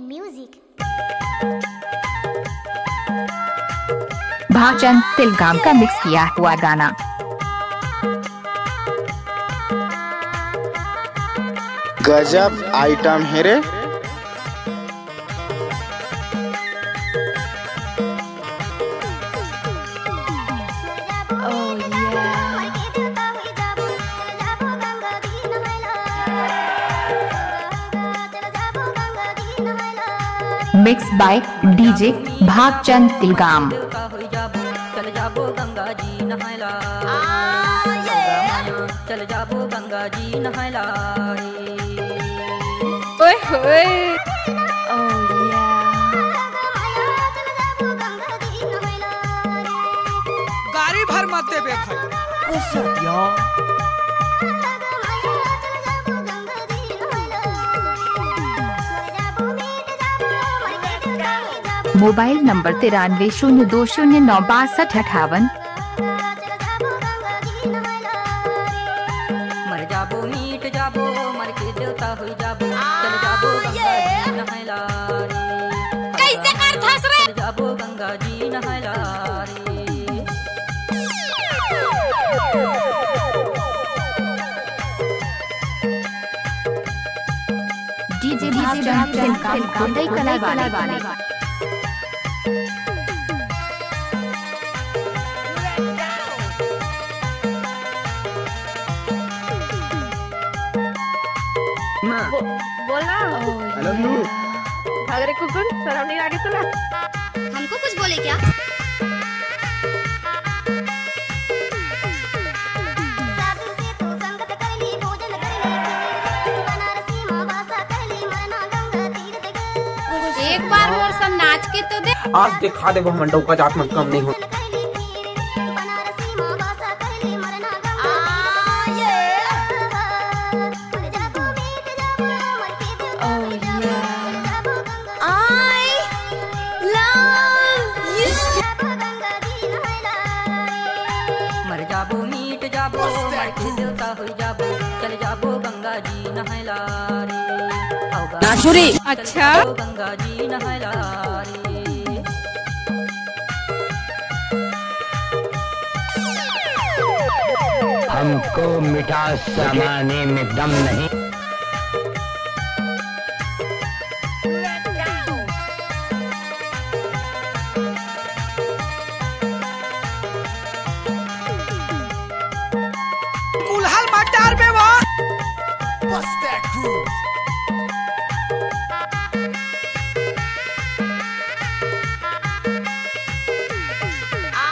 Music. Bhagchand तिलगाम का mix किया हुआ गाना। गजब आइटम है रे। Mix by DJ Bhagchand Tilgam. चल जाबो गंगा जी नहायला, चल जाबो गंगा जी नहायला। ओए होए गाड़ी भर मत दे बे मोबाइल नंबर 9302096258। मर जाबो मीट जाबो मर के देवता हो जाबो, चल जाबो गंगा जी नहायला रे। कैसे कर थस रे? चल जाबो गंगा जी नहायला रे। डीजे भागचंद तिलगाम खोटे कलावाने। बोला भागरे कुकुर सराउंडिंग आगे चला। हमको कुछ बोले क्या? एक बार और सब नाच के तो दे। आज दिखा दे वो मंडो का जात मत कम नहीं हो। मर जाबो मीट जाबो मर के देवता हो जाबो, चल जाबो गंगा जी नहायला रे। नाचुरी अच्छा गंगा जी नहायला रे। हमको मिठास सामाने में दम नहीं। कुल्हाल मत डार बे वो।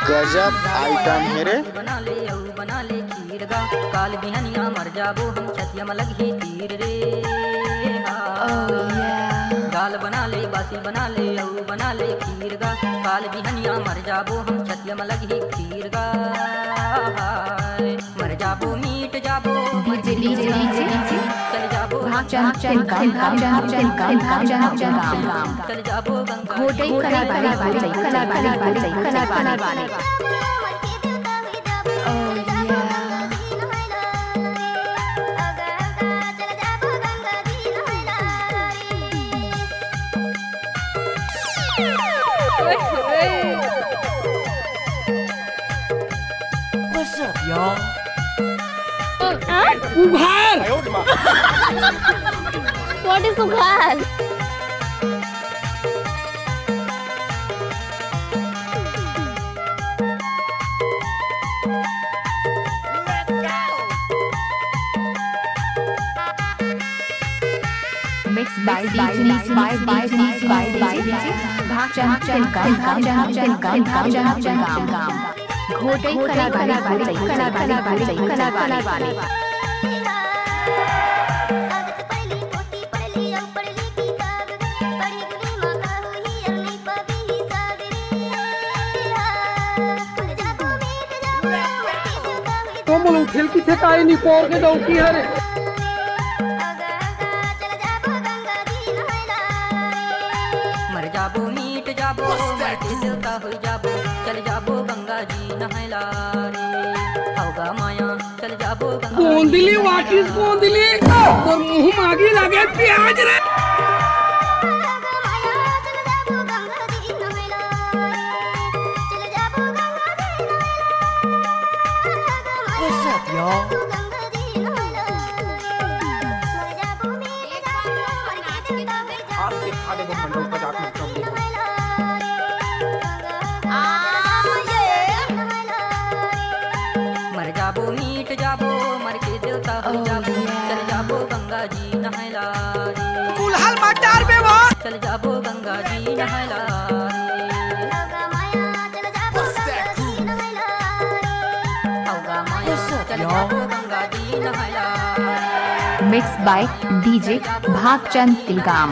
गजब आइटम है रे। बना ले खीर गा, काल बिहनिया मर जाबो हम छतिया में लगी तीर रे। दाल बना ले बासी बना ले बना ले खीर गा, काल बिहनिया मर जाबो हम छतिया में लगी खीर गा। मर जाबो मीट जाबो डीजे चल जाबो भागचंद तिलगाम। चल जाबो गंगा खोटे कलावाने। What is उघार? Mix by DJ Bhagchand Tilgam. खोटे कलावाने। तो मुल उठेल की थे काई नहीं पोर के दौकी है रे। मर जाबो मीट जाबो मर के देवता हो जाबो, चल जाबो गंगा जी नहायला रे। होगा माया चल जाबो गंगा। गोंदली वाटिस गोंदली और मुंह मागी लगे प्याज रे। जाबो मर के देवता हो जाबो चल जाबो गंगा जी नहला रे कुलहल मटार में वो चल जाबो गंगा जी नहला होगा माया चल जाबो गंगा जी नहला होगा माया चल जाबो गंगा जी नहला मिक्स बाय डीजे भागचंद तिलगाम।